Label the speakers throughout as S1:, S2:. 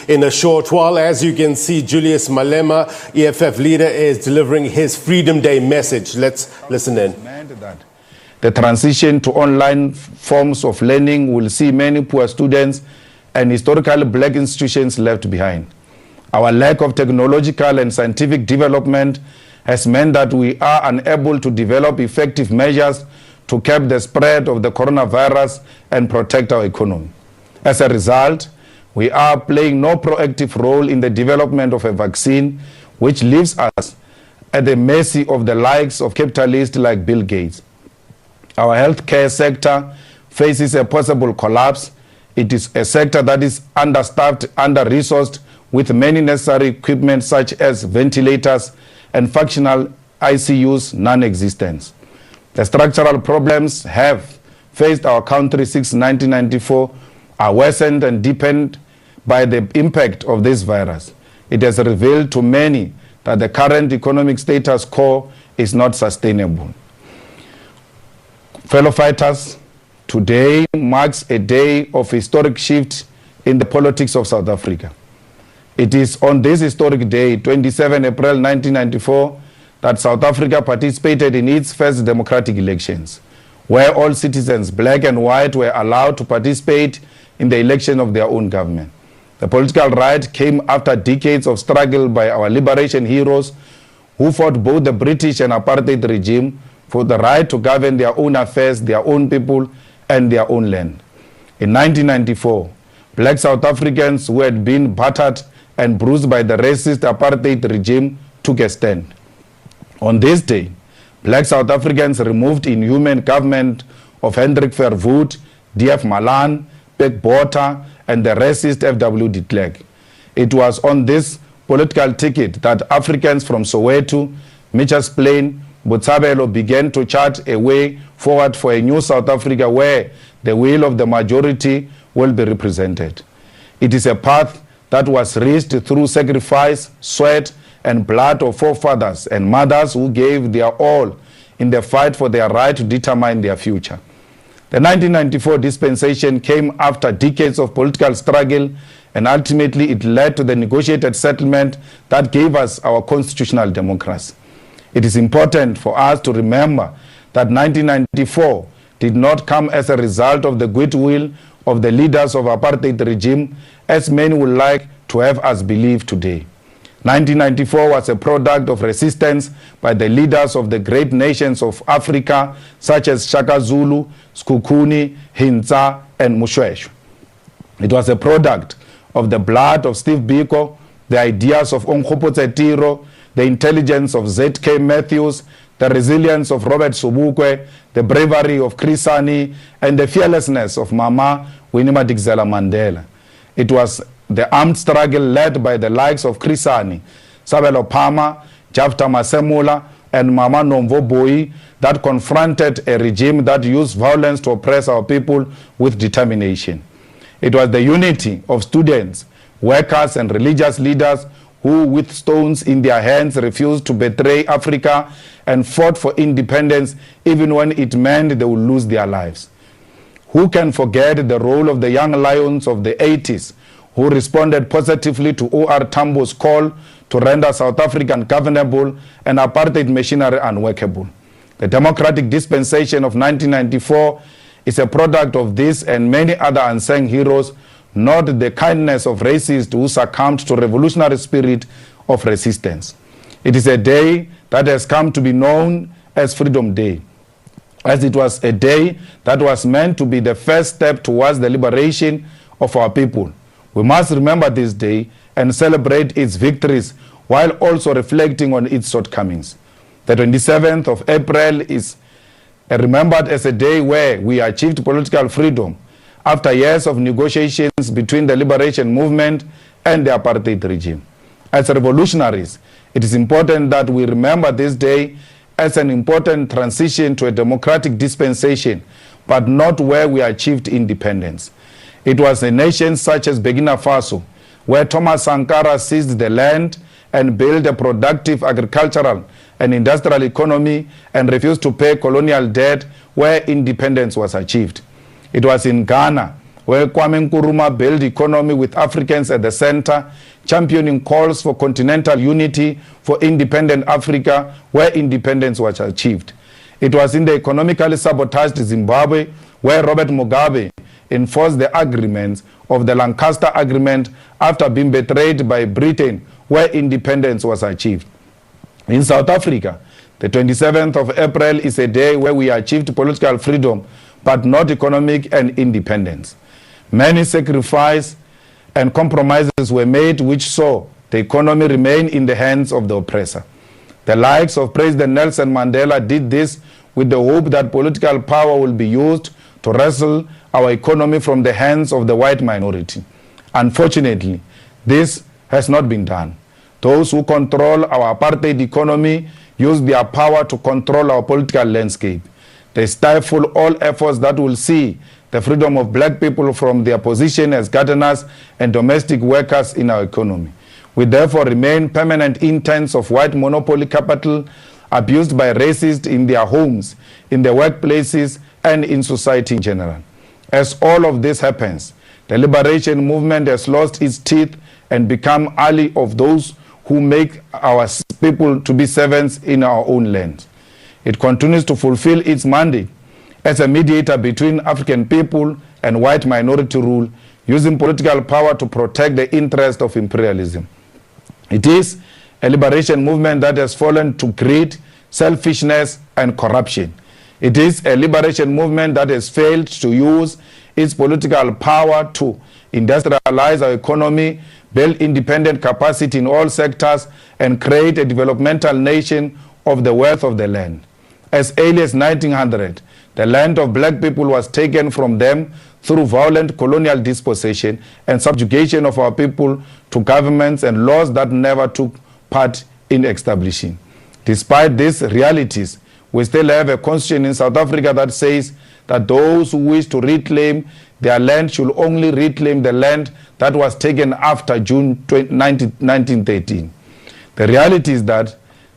S1: in a short while. As you can see, Julius Malema, EFF leader, is delivering his Freedom Day message. Let's listen in.
S2: The transition to online forms of learning will see many poor students and historically black institutions left behind. Our lack of technological and scientific development has meant that we are unable to develop effective measures to curb the spread of the coronavirus and protect our economy. As a result, we are playing no proactive role in the development of a vaccine, which leaves us at the mercy of the likes of capitalists like Bill Gates. Our healthcare sector faces a possible collapse. It is a sector that is understaffed, under-resourced, with many necessary equipment such as ventilators and functional ICUs non-existent. The structural problems have faced our country since 1994 are worsened and deepened by the impact of this virus. It has revealed to many that the current economic status quo is not sustainable. Fellow fighters, today marks a day of historic shift in the politics of South Africa. It is on this historic day, 27 April 1994, that South Africa participated in its first democratic elections, where all citizens, black and white, were allowed to participate in the election of their own government. The political right came after decades of struggle by our liberation heroes who fought both the British and apartheid regime for the right to govern their own affairs, their own people, and their own land. In 1994, black South Africans who had been battered and bruised by the racist apartheid regime took a stand. On this day, black South Africans removed inhuman government of Hendrik Verwoerd, D.F. Malan, Peg Botha, and the racist F.W. de Klerk. It was on this political ticket that Africans from Soweto, Mitchell's Plain, Botshabelo began to chart a way forward for a new South Africa where the will of the majority will be represented. It is a path that was reached through sacrifice, sweat, and blood of forefathers and mothers who gave their all in the fight for their right to determine their future. The 1994 dispensation came after decades of political struggle, and ultimately it led to the negotiated settlement that gave us our constitutional democracy. It is important for us to remember that 1994 did not come as a result of the goodwill of the leaders of apartheid regime, as many would like to have us believe today. 1994 was a product of resistance by the leaders of the great nations of Africa, such as Shaka Zulu, Skukuni, Hintsa, and Mushweshwe. It was a product of the blood of Steve Biko, the ideas of Onkgopotse Tiro, the intelligence of Z.K. Matthews, the resilience of Robert Sobukwe, the bravery of Chris Hani, and the fearlessness of Mama Winnie Madikizela Mandela. It was the armed struggle led by the likes of Chris Hani, Sabelo Phama, Jafta Masemula, and Mama Nomvo Boi that confronted a regime that used violence to oppress our people with determination. It was the unity of students, workers, and religious leaders who, with stones in their hands, refused to betray Africa and fought for independence even when it meant they would lose their lives. Who can forget the role of the young lions of the 80s who responded positively to O.R. Tambo's call to render South Africa ungovernable and apartheid machinery unworkable? The democratic dispensation of 1994 is a product of this and many other unsung heroes, not the kindness of racists who succumbed to revolutionary spirit of resistance. It is a day that has come to be known as Freedom Day, as it was a day that was meant to be the first step towards the liberation of our people. We must remember this day and celebrate its victories while also reflecting on its shortcomings. The 27th of April is remembered as a day where we achieved political freedom after years of negotiations between the liberation movement and the apartheid regime. As revolutionaries, it is important that we remember this day as an important transition to a democratic dispensation, but not where we achieved independence. It was a nation such as Burkina Faso, where Thomas Sankara seized the land and built a productive agricultural and industrial economy and refused to pay colonial debt, where independence was achieved. It was in Ghana, where Kwame Nkrumah built economy with Africans at the center, championing calls for continental unity for independent Africa, where independence was achieved. It was in the economically sabotaged Zimbabwe where Robert Mugabe enforced the agreements of the Lancaster Agreement after being betrayed by Britain, where independence was achieved. In South Africa, the 27th of April is a day where we achieved political freedom, but not economic and independence. Many sacrifices and compromises were made which saw the economy remain in the hands of the oppressor. The likes of President Nelson Mandela did this with the hope that political power will be used to wrestle our economy from the hands of the white minority. Unfortunately, this has not been done. Those who control our apartheid economy use their power to control our political landscape. They stifle all efforts that will see the freedom of black people from their position as gardeners and domestic workers in our economy. We therefore remain permanent interns of white monopoly capital abused by racists in their homes, in their workplaces, and in society in general. As all of this happens, the liberation movement has lost its teeth and become ally of those who make our people to be servants in our own land. It continues to fulfill its mandate as a mediator between African people and white minority rule, using political power to protect the interest of imperialism. It is a liberation movement that has fallen to greed, selfishness, and corruption. It is a liberation movement that has failed to use its political power to industrialize our economy, build independent capacity in all sectors, and create a developmental nation of the wealth of the land. As early as 1900, the land of black people was taken from them through violent colonial dispossession and subjugation of our people to governments and laws that never took part in establishing. Despite these realities, we still have a constitution in South Africa that says that those who wish to reclaim their land should only reclaim the land that was taken after June 1913. The reality is that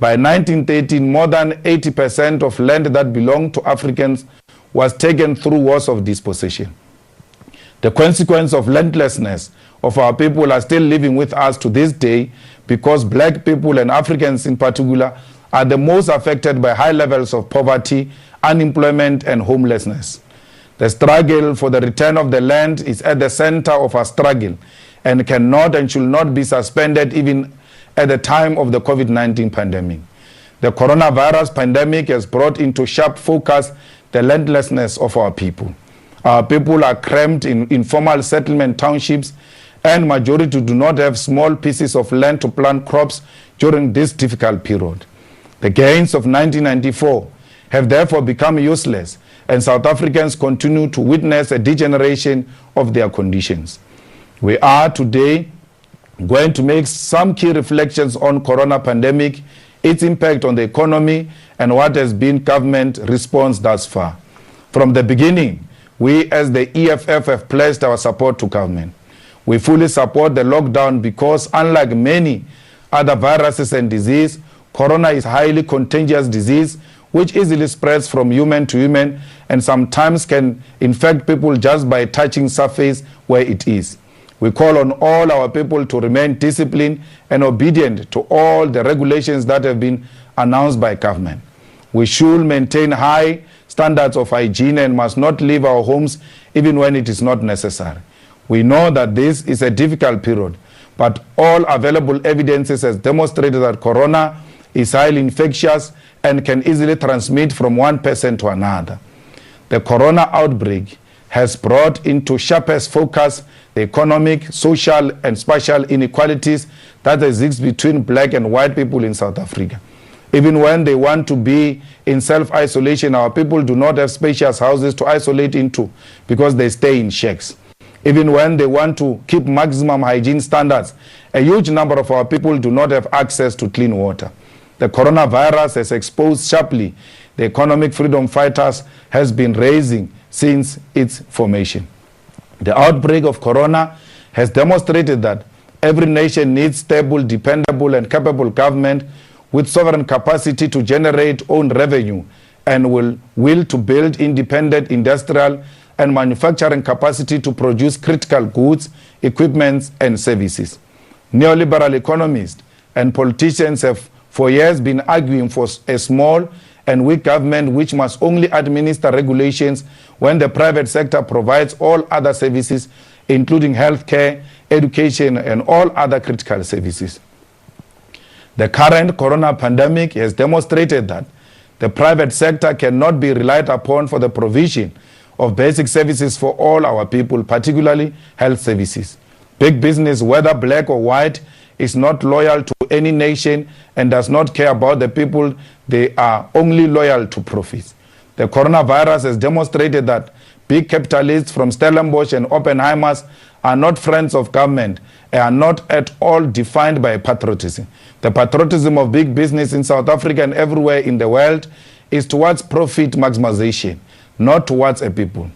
S2: by 1913, more than 80% of land that belonged to Africans was taken through wars of dispossession. The consequence of landlessness of our people are still living with us to this day, because black people and Africans in particular are the most affected by high levels of poverty, unemployment, and homelessness. The struggle for the return of the land is at the center of our struggle and cannot and should not be suspended even at the time of the COVID-19 pandemic. The coronavirus pandemic has brought into sharp focus the landlessness of our people. Our people are cramped in informal settlement townships, and majority do not have small pieces of land to plant crops during this difficult period. The gains of 1994 have therefore become useless, and South Africans continue to witness a degeneration of their conditions. We are today going to make some key reflections on corona pandemic, its impact on the economy, and what has been government response thus far. From the beginning, we as the EFF have pledged our support to government. We fully support the lockdown because, unlike many other viruses and disease, corona is a highly contagious disease which easily spreads from human to human and sometimes can infect people just by touching surface where it is. We call on all our people to remain disciplined and obedient to all the regulations that have been announced by government. We should maintain high standards of hygiene and must not leave our homes even when it is not necessary. We know that this is a difficult period, but all available evidences has demonstrated that corona is highly infectious and can easily transmit from one person to another. The corona outbreak has brought into sharpest focus the economic, social, and spatial inequalities that exist between black and white people in South Africa. Even when they want to be in self-isolation, our people do not have spacious houses to isolate into because they stay in shacks. Even when they want to keep maximum hygiene standards, a huge number of our people do not have access to clean water. The coronavirus has exposed sharply the economic freedom fighters has been raising since its formation. The outbreak of corona has demonstrated that every nation needs stable, dependable, and capable government with sovereign capacity to generate own revenue and will to build independent industrial and manufacturing capacity to produce critical goods, equipment, and services. Neoliberal economists and politicians have for years been arguing for a small and weak government which must only administer regulations when the private sector provides all other services, including healthcare, education, and all other critical services. The current corona pandemic has demonstrated that the private sector cannot be relied upon for the provision of basic services for all our people, particularly health services. Big business, whether black or white, is not loyal to any nation and does not care about the people. They are only loyal to profits. The coronavirus has demonstrated that big capitalists from Stellenbosch and Oppenheimers are not friends of government and are not at all defined by patriotism. The patriotism of big business in South Africa and everywhere in the world is towards profit maximization, not towards a people.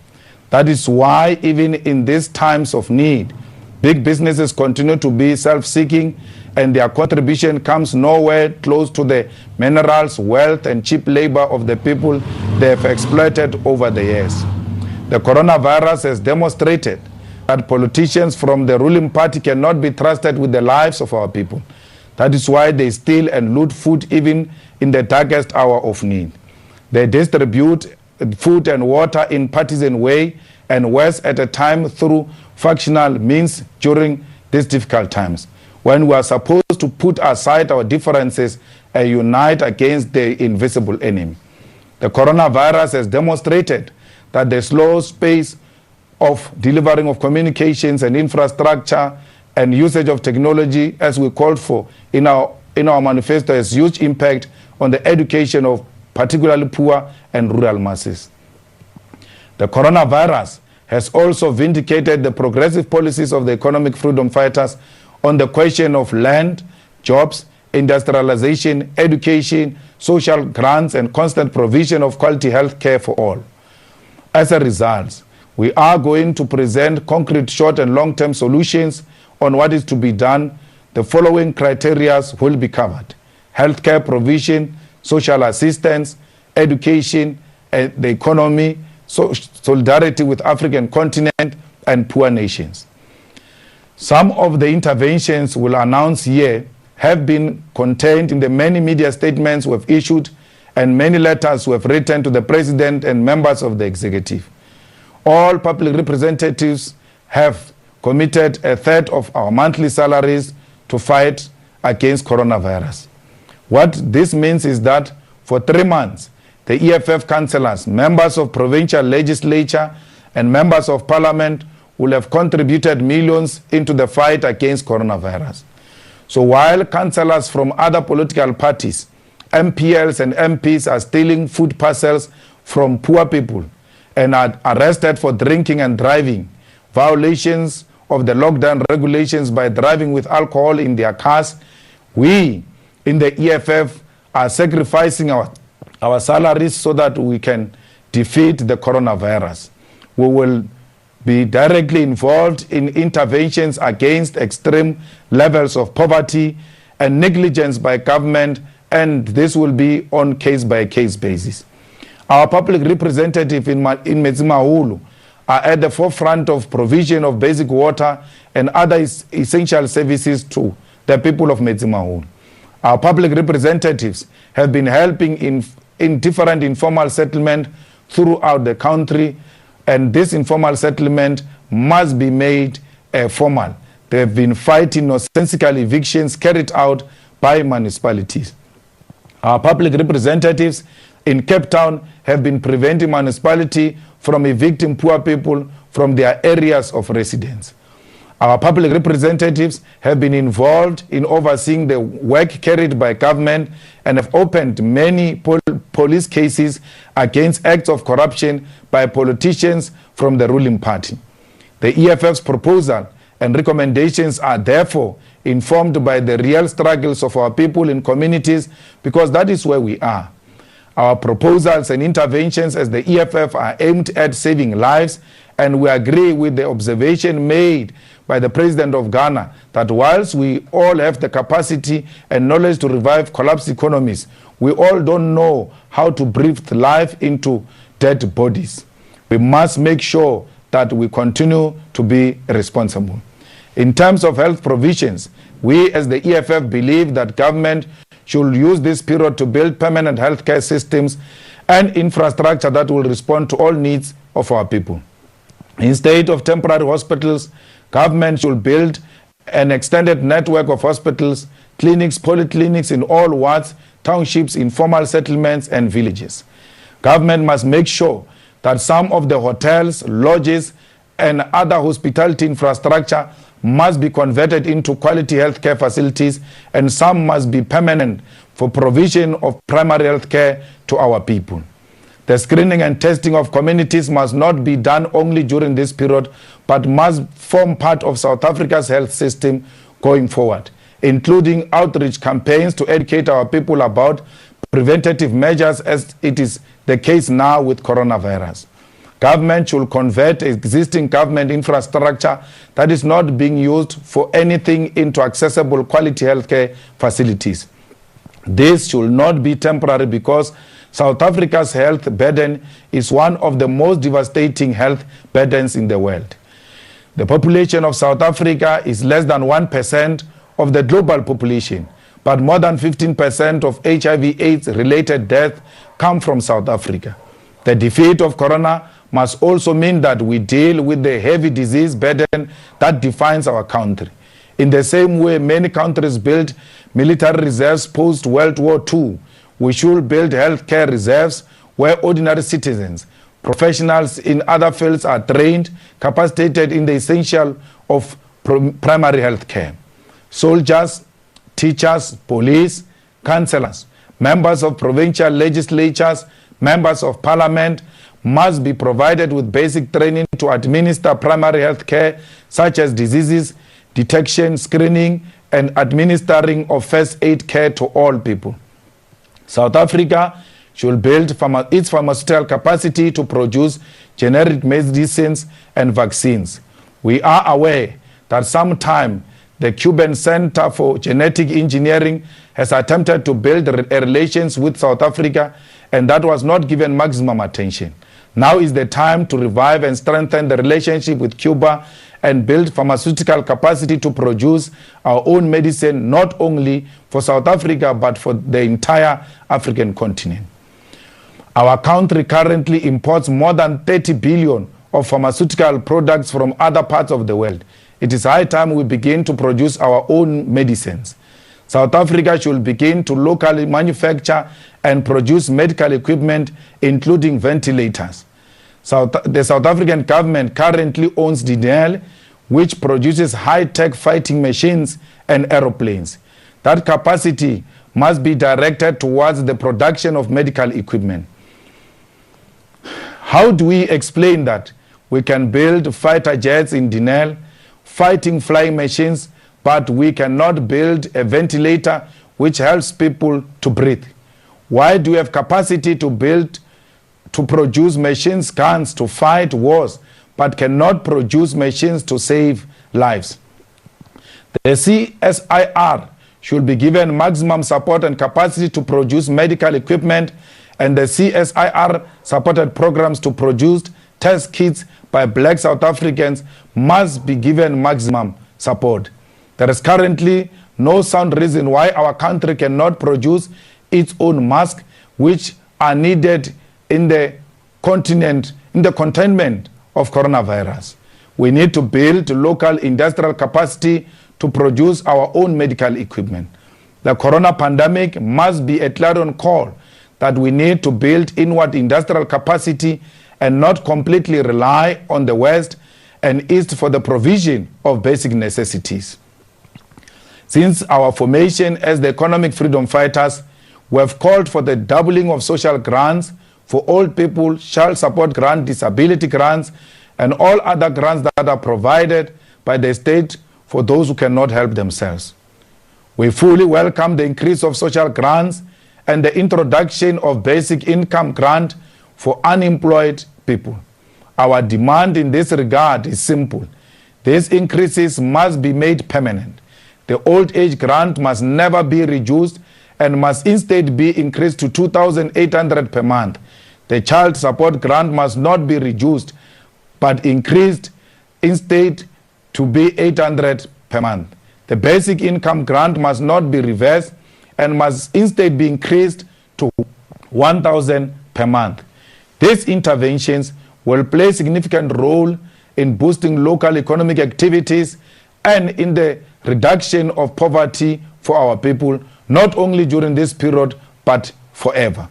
S2: That is why even in these times of need, big businesses continue to be self-seeking and their contribution comes nowhere close to the minerals, wealth, and cheap labor of the people they have exploited over the years. The coronavirus has demonstrated that politicians from the ruling party cannot be trusted with the lives of our people. That is why they steal and loot food even in the darkest hour of need. They distribute food and water in partisan way and worse at a time through factional means during these difficult times, when we are supposed to put aside our differences and unite against the invisible enemy. The coronavirus has demonstrated that the slow pace of delivering of communications and infrastructure and usage of technology, as we called for in our manifesto, has huge impact on the education of particularly poor and rural masses. The coronavirus has also vindicated the progressive policies of the economic freedom fighters on the question of land, jobs, industrialization, education, social grants, and constant provision of quality health care for all. As a result, we are going to present concrete short and long-term solutions on what is to be done. The following criteria will be covered: healthcare provision, social assistance, education, the economy, solidarity with African continent, and poor nations. Some of the interventions we'll announce here have been contained in the many media statements we've issued and many letters we have written to the President and members of the executive. All public representatives have committed a third of our monthly salaries to fight against coronavirus. What this means is that for 3 months, the EFF councillors, members of provincial legislature, and members of parliament will have contributed millions into the fight against coronavirus. So while councillors from other political parties, MPLs and MPs are stealing food parcels from poor people and are arrested for drinking and driving, violations of the lockdown regulations by driving with alcohol in their cars, we in the EFF are sacrificing our salaries so that we can defeat the coronavirus. We will be directly involved in interventions against extreme levels of poverty and negligence by government, and this will be on case-by-case basis. Our public representatives in Metsimaholo are at the forefront of provision of basic water and other essential services to the people of Metsimaholo. Our public representatives have been helping in different informal settlements throughout the country, and this informal settlement must be made formal. They have been fighting nonsensical evictions carried out by municipalities. Our public representatives in Cape Town have been preventing municipality from evicting poor people from their areas of residence. Our public representatives have been involved in overseeing the work carried by government and have opened many police cases against acts of corruption by politicians from the ruling party. The EFF's proposal and recommendations are therefore informed by the real struggles of our people in communities, because that is where we are. Our proposals and interventions as the EFF are aimed at saving lives, and we agree with the observation made by the President of Ghana that whilst we all have the capacity and knowledge to revive collapsed economies, we all don't know how to breathe life into dead bodies. we must make sure that we continue to be responsible. In terms of health provisions, we as the EFF believe that government should use this period to build permanent healthcare systems and infrastructure that will respond to all needs of our people. Instead of temporary hospitals, government should build an extended network of hospitals, clinics, polyclinics in all wards, townships, informal settlements, and villages. Government must make sure that some of the hotels, lodges, and other hospitality infrastructure must be converted into quality healthcare facilities, and some must be permanent for provision of primary healthcare to our people. The screening and testing of communities must not be done only during this period, but must form part of South Africa's health system going forward, including outreach campaigns to educate our people about preventative measures, as it is the case now with coronavirus. Government should convert existing government infrastructure that is not being used for anything into accessible quality healthcare facilities. This should not be temporary because South Africa's health burden is one of the most devastating health burdens in the world. The population of South Africa is less than 1% of the global population, but more than 15% of HIV/AIDS related deaths come from South Africa. The defeat of corona must also mean that we deal with the heavy disease burden that defines our country. In the same way many countries built military reserves post-World War II, we should build healthcare reserves where ordinary citizens, professionals in other fields are trained, capacitated in the essential of primary healthcare. Soldiers, teachers, police, councillors, members of provincial legislatures, members of parliament must be provided with basic training to administer primary health care, such as diseases detection, screening, and administering of first aid care to all people. South Africa should build its pharmaceutical capacity to produce generic medicines and vaccines. We are aware that sometime the Cuban Center for Genetic Engineering has attempted to build relations with South Africa, and that was not given maximum attention. Now is the time to revive and strengthen the relationship with Cuba and build pharmaceutical capacity to produce our own medicine, not only for South Africa, but for the entire African continent. Our country currently imports more than 30 billion of pharmaceutical products from other parts of the world. It is high time we begin to produce our own medicines. South Africa should begin to locally manufacture and produce medical equipment, including ventilators. The South African government currently owns Denel, which produces high-tech fighting machines and aeroplanes. That capacity must be directed towards the production of medical equipment. How do we explain that we can build fighter jets in Denel, fighting flying machines, but we cannot build a ventilator which helps people to breathe? Why do we have capacity to produce machines, guns to fight wars, but cannot produce machines to save lives? The CSIR should be given maximum support and capacity to produce medical equipment, and the CSIR supported programs to produce test kits by black South Africans must be given maximum support. There is currently no sound reason why our country cannot produce its own masks, which are needed in the containment of coronavirus. We need to build local industrial capacity to produce our own medical equipment. The corona pandemic must be a clarion call that we need to build inward industrial capacity and not completely rely on the West and East for the provision of basic necessities. Since our formation as the economic freedom fighters, we have called for the doubling of social grants for old people, child support grant, disability grants, and all other grants that are provided by the state for those who cannot help themselves. We fully welcome the increase of social grants and the introduction of basic income grant for unemployed people. Our demand in this regard is simple. These increases must be made permanent. The old age grant must never be reduced and must instead be increased to 2,800 per month. The child support grant must not be reduced, but increased instead to be 800 per month. The basic income grant must not be reversed and must instead be increased to 1,000 per month. These interventions will play a significant role in boosting local economic activities and in the reduction of poverty for our people, not only during this period, but forever.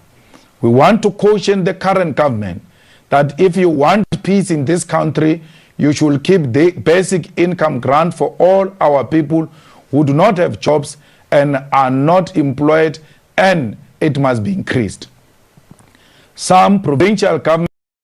S2: We want to caution the current government that if you want peace in this country, you should keep the basic income grant for all our people who do not have jobs and are not employed, and it must be increased. Some provincial governments